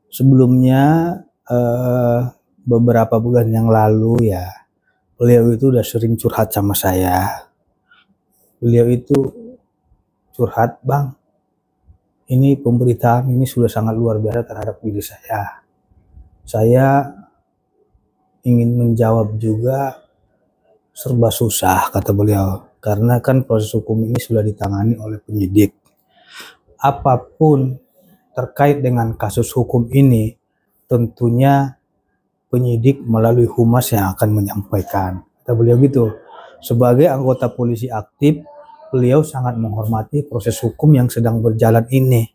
Sebelumnya beberapa bulan yang lalu ya, beliau itu udah sering curhat sama saya. Beliau itu curhat, "Bang, ini pemberitaan ini sudah sangat luar biasa terhadap diri saya. Saya ingin menjawab juga serba susah," kata beliau. Karena kan proses hukum ini sudah ditangani oleh penyidik. Apapun terkait dengan kasus hukum ini, tentunya penyidik melalui humas yang akan menyampaikan. Kata beliau gitu. Sebagai anggota polisi aktif, beliau sangat menghormati proses hukum yang sedang berjalan ini.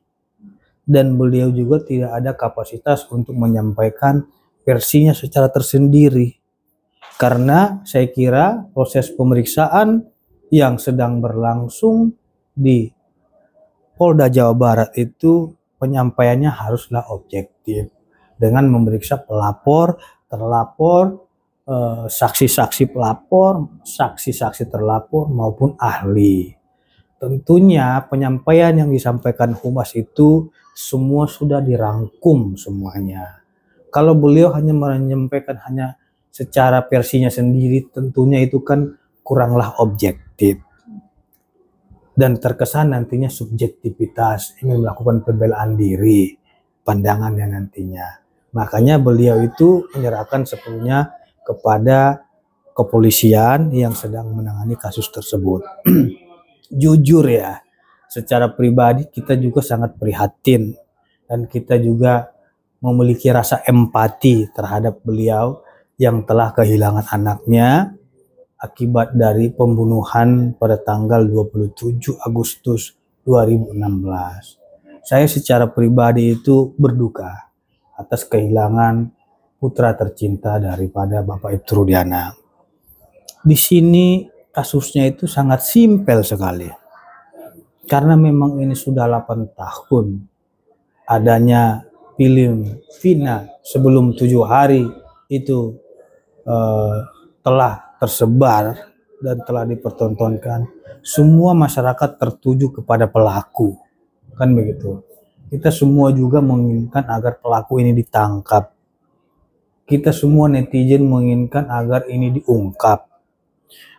Dan beliau juga tidak ada kapasitas untuk menyampaikan versinya secara tersendiri. Karena saya kira proses pemeriksaan yang sedang berlangsung di Polda Jawa Barat itu penyampaiannya haruslah objektif dengan memeriksa pelapor, terlapor, saksi-saksi pelapor, saksi-saksi terlapor maupun ahli. Tentunya penyampaian yang disampaikan humas itu semua sudah dirangkum semuanya. Kalau beliau hanya menyampaikan hanya secara versinya sendiri, tentunya itu kan kuranglah objektif. Dan terkesan nantinya subjektivitas, ingin melakukan pembelaan diri, pandangannya nantinya. Makanya beliau itu menyerahkan sepenuhnya kepada kepolisian yang sedang menangani kasus tersebut. Jujur ya, secara pribadi kita juga sangat prihatin dan kita juga memiliki rasa empati terhadap beliau yang telah kehilangan anaknya akibat dari pembunuhan pada tanggal 27 Agustus 2016. Saya secara pribadi itu berduka atas kehilangan putra tercinta daripada Bapak Ibtu Rudiana. Di sini kasusnya itu sangat simpel sekali. Karena memang ini sudah 8 tahun adanya film Vina sebelum 7 hari itu telah tersebar dan telah dipertontonkan, semua masyarakat tertuju kepada pelaku, kan begitu. Kita semua juga menginginkan agar pelaku ini ditangkap. Kita semua netizen menginginkan agar ini diungkap.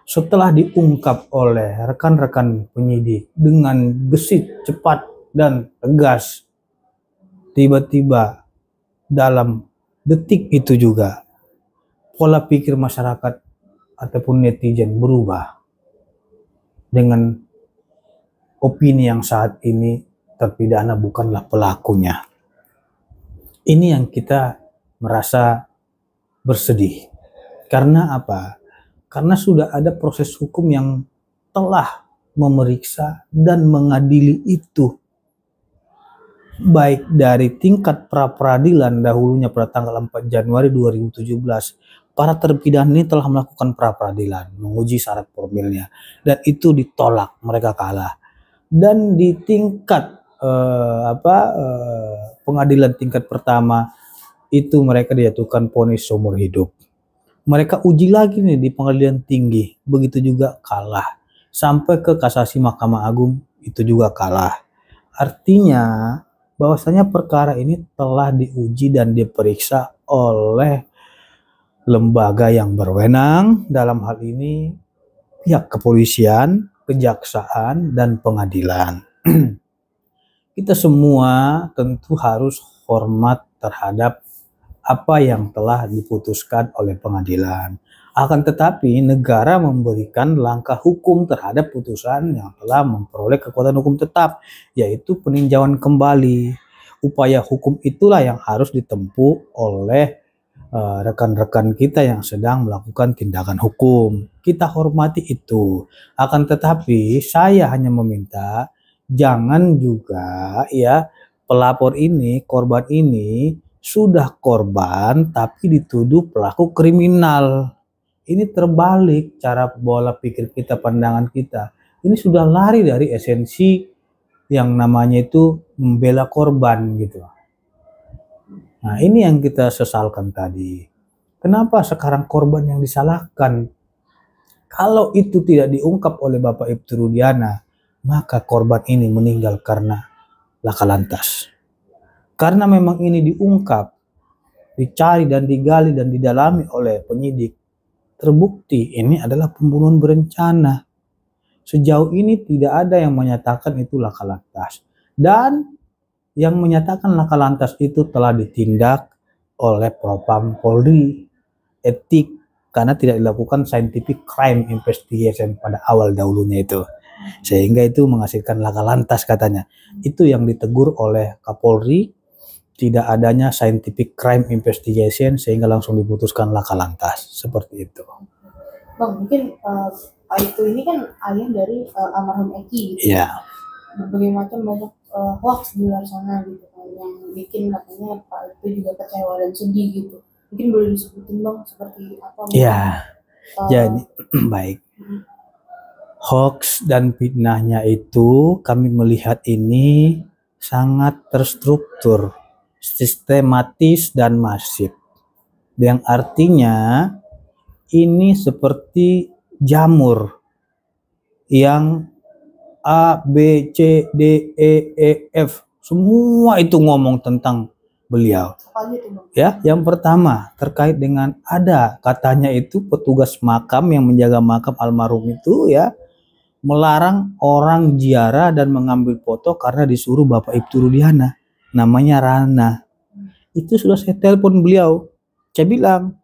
Setelah diungkap oleh rekan-rekan penyidik dengan gesit, cepat, dan tegas, tiba-tiba dalam detik itu juga pola pikir masyarakat ataupun netizen berubah dengan opini yang saat ini terpidana bukanlah pelakunya. Ini yang kita merasa bersedih. Karena apa? Karena sudah ada proses hukum yang telah memeriksa dan mengadili itu. Baik dari tingkat pra-peradilan dahulunya pada tanggal 4 Januari 2017, para terpidana ini telah melakukan pra-peradilan, menguji syarat formilnya, dan itu ditolak, mereka kalah. Dan di tingkat pengadilan tingkat pertama itu mereka dijatuhkan vonis seumur hidup. Mereka uji lagi nih di pengadilan tinggi, begitu juga kalah. Sampai ke kasasi Mahkamah Agung itu juga kalah. Artinya bahwasanya perkara ini telah diuji dan diperiksa oleh lembaga yang berwenang, dalam hal ini pihak kepolisian, kejaksaan, dan pengadilan. Kita semua tentu harus hormat terhadap apa yang telah diputuskan oleh pengadilan. Akan tetapi negara memberikan langkah hukum terhadap putusan yang telah memperoleh kekuatan hukum tetap, yaitu peninjauan kembali. Upaya hukum itulah yang harus ditempuh oleh rekan-rekan kita yang sedang melakukan tindakan hukum. Kita hormati itu. Akan tetapi saya hanya meminta jangan juga ya pelapor ini, korban ini sudah korban tapi dituduh pelaku kriminal. Ini terbalik cara pola pikir kita, pandangan kita. Ini sudah lari dari esensi yang namanya itu membela korban gitu. Nah, ini yang kita sesalkan tadi. Kenapa sekarang korban yang disalahkan? Kalau itu tidak diungkap oleh Bapak Ibtu Rudiana, maka korban ini meninggal karena laka lantas. Karena memang ini diungkap, dicari dan digali dan didalami oleh penyidik, terbukti ini adalah pembunuhan berencana. Sejauh ini tidak ada yang menyatakan itu laka lantas. Dan yang menyatakan laka lantas itu telah ditindak oleh Propam Polri, etik, karena tidak dilakukan scientific crime investigation pada awal dahulunya itu. Sehingga itu menghasilkan laka lantas katanya. Itu yang ditegur oleh Kapolri, tidak adanya scientific crime investigation sehingga langsung diputuskan laka lantas. Seperti itu. Bang, mungkin Pak itu ini kan ayah dari almarhum Eki gitu. Iya. Berbagai macam banyak hoax di luar sana gitu kan, yang bikin katanya Pak itu juga kecewa dan sedih gitu. Mungkin boleh disebutin Bang seperti apa? Iya. Jadi baik. Hoax dan fitnahnya itu kami melihat ini sangat terstruktur, sistematis dan masif. Yang artinya ini seperti jamur yang A, B, C, D, E, E, F, semua itu ngomong tentang beliau. Ya, yang pertama terkait dengan ada katanya itu petugas makam yang menjaga makam almarhum itu ya melarang orang ziarah dan mengambil foto karena disuruh Bapak Ibtu Rudiana, namanya Rana. Itu sudah saya telepon beliau. Saya bilang,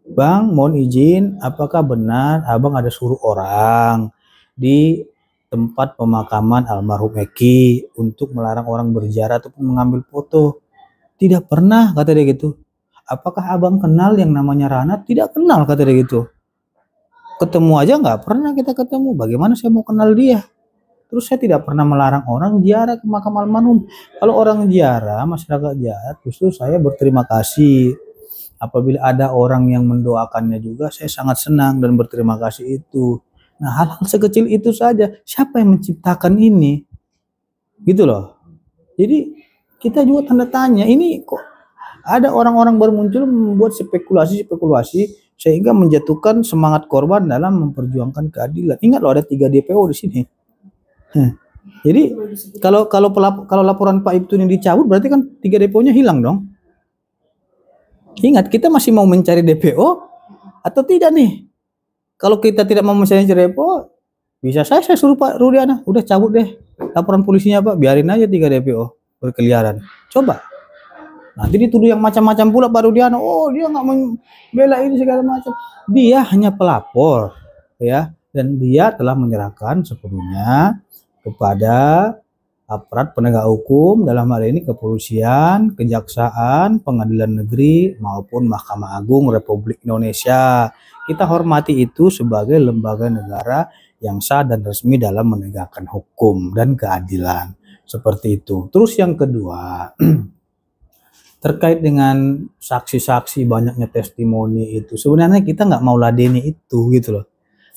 Bang, mohon izin, apakah benar abang ada suruh orang di tempat pemakaman almarhum Eki untuk melarang orang berziarah ataupun mengambil foto? Tidak pernah, kata dia gitu. Apakah abang kenal yang namanya Rana? Tidak kenal, kata dia gitu. Ketemu aja nggak pernah kita ketemu. Bagaimana saya mau kenal dia? Terus saya tidak pernah melarang orang ziarah ke makam almarhum. Kalau orang ziarah, masyarakat ziarah, justru saya berterima kasih. Apabila ada orang yang mendoakannya juga, saya sangat senang dan berterima kasih itu. Nah, hal-hal sekecil itu saja. Siapa yang menciptakan ini? Gitu loh. Jadi kita juga tanda tanya. Ini kok ada orang-orang baru muncul membuat spekulasi-spekulasi sehingga menjatuhkan semangat korban dalam memperjuangkan keadilan. Ingat loh, ada 3 DPO di sini. Jadi kalau laporan Pak Ibtu ini dicabut, berarti kan 3 DPO-nya hilang dong. Ingat, kita masih mau mencari DPO atau tidak nih? Kalau kita tidak mau mencari DPO, bisa saya suruh Pak Rudiana, udah cabut deh laporan polisinya Pak, biarin aja 3 DPO berkeliaran. Coba. Nanti dituduh yang macam-macam pula Pak Rudiana. Oh, dia nggak membela ini segala macam. Dia hanya pelapor, ya, dan dia telah menyerahkan sepenuhnya kepada aparat penegak hukum, dalam hal ini kepolisian, kejaksaan, pengadilan negeri, maupun Mahkamah Agung Republik Indonesia. Kita hormati itu sebagai lembaga negara yang sah dan resmi dalam menegakkan hukum dan keadilan. Seperti itu. Terus yang kedua, terkait dengan saksi-saksi, banyaknya testimoni itu, sebenarnya kita nggak mau ladeni itu gitu loh.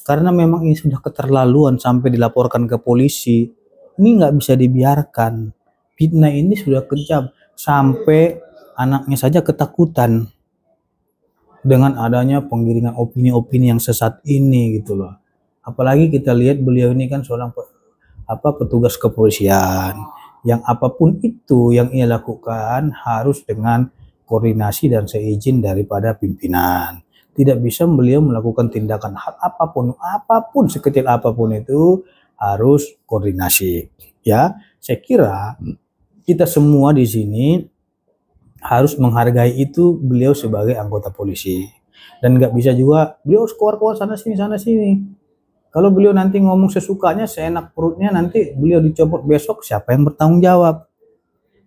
Karena memang ini sudah keterlaluan sampai dilaporkan ke polisi. Ini nggak bisa dibiarkan. Fitnah ini sudah kejam sampai anaknya saja ketakutan dengan adanya penggiringan opini-opini yang sesat ini gitu loh. Apalagi kita lihat beliau ini kan seorang petugas kepolisian, yang apapun itu yang ia lakukan harus dengan koordinasi dan seizin daripada pimpinan. Tidak bisa beliau melakukan tindakan hal apapun sekecil apapun itu harus koordinasi. Ya, saya kira kita semua di sini harus menghargai itu beliau sebagai anggota polisi. Dan nggak bisa juga beliau keluar-keluar sana sini. Kalau beliau nanti ngomong sesukanya, seenak perutnya, nanti beliau dicopot besok, siapa yang bertanggung jawab?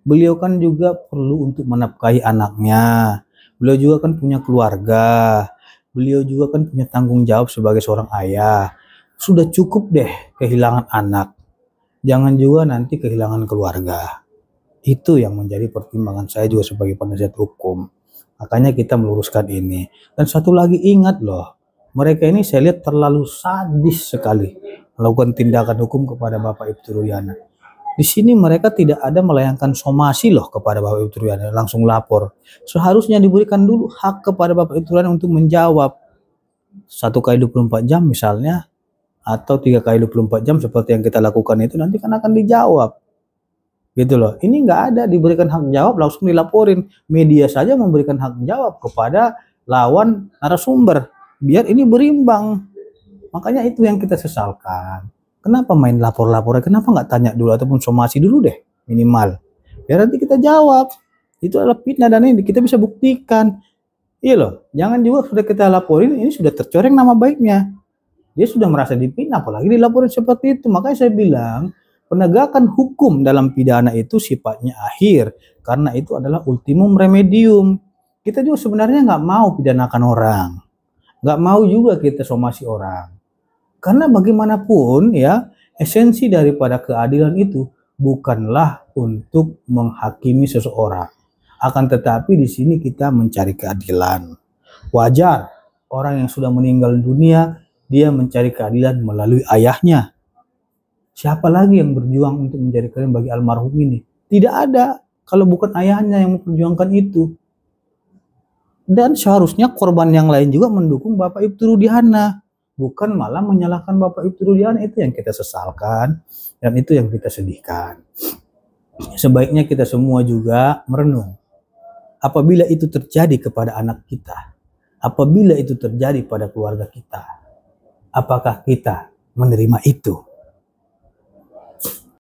Beliau kan juga perlu untuk menafkahi anaknya. Beliau juga kan punya keluarga. Beliau juga kan punya tanggung jawab sebagai seorang ayah. Sudah cukup deh kehilangan anak. Jangan juga nanti kehilangan keluarga. Itu yang menjadi pertimbangan saya juga sebagai penasihat hukum. Makanya kita meluruskan ini. Dan satu lagi, ingat loh, mereka ini saya lihat terlalu sadis sekali melakukan tindakan hukum kepada Bapak Ibtu Rudiana. Di sini mereka tidak ada melayangkan somasi loh kepada Bapak Ibtu Rudiana, langsung lapor. Seharusnya diberikan dulu hak kepada Bapak Ibtu Rudiana untuk menjawab 1x24 jam misalnya, atau 3x24 jam seperti yang kita lakukan itu nanti kan akan dijawab. gitu loh. Ini nggak ada diberikan hak jawab langsung dilaporin. Media saja memberikan hak jawab kepada lawan narasumber biar ini berimbang. Makanya itu yang kita sesalkan. Kenapa main lapor-laporan? Kenapa nggak tanya dulu ataupun somasi dulu deh minimal. Biar nanti kita jawab. Itu adalah fitnah dan ini kita bisa buktikan. Iya loh, jangan juga sudah kita laporin ini sudah tercoreng nama baiknya. Dia sudah merasa dipitnah apalagi dilaporin seperti itu. Makanya saya bilang penegakan hukum dalam pidana itu sifatnya akhir, karena itu adalah ultimum remedium. Kita juga sebenarnya nggak mau pidanakan orang, nggak mau juga kita somasi orang. Karena bagaimanapun ya, esensi daripada keadilan itu bukanlah untuk menghakimi seseorang. Akan tetapi di sini kita mencari keadilan. Wajar orang yang sudah meninggal dunia, dia mencari keadilan melalui ayahnya. Siapa lagi yang berjuang untuk mencari keadilan bagi almarhum ini? Tidak ada kalau bukan ayahnya yang memperjuangkan itu. Dan seharusnya korban yang lain juga mendukung Bapak Ibtu Rudiana, bukan malah menyalahkan Bapak Ibtu Rudiana. Itu yang kita sesalkan dan itu yang kita sedihkan. Sebaiknya kita semua juga merenung. Apabila itu terjadi kepada anak kita, apabila itu terjadi pada keluarga kita, apakah kita menerima itu?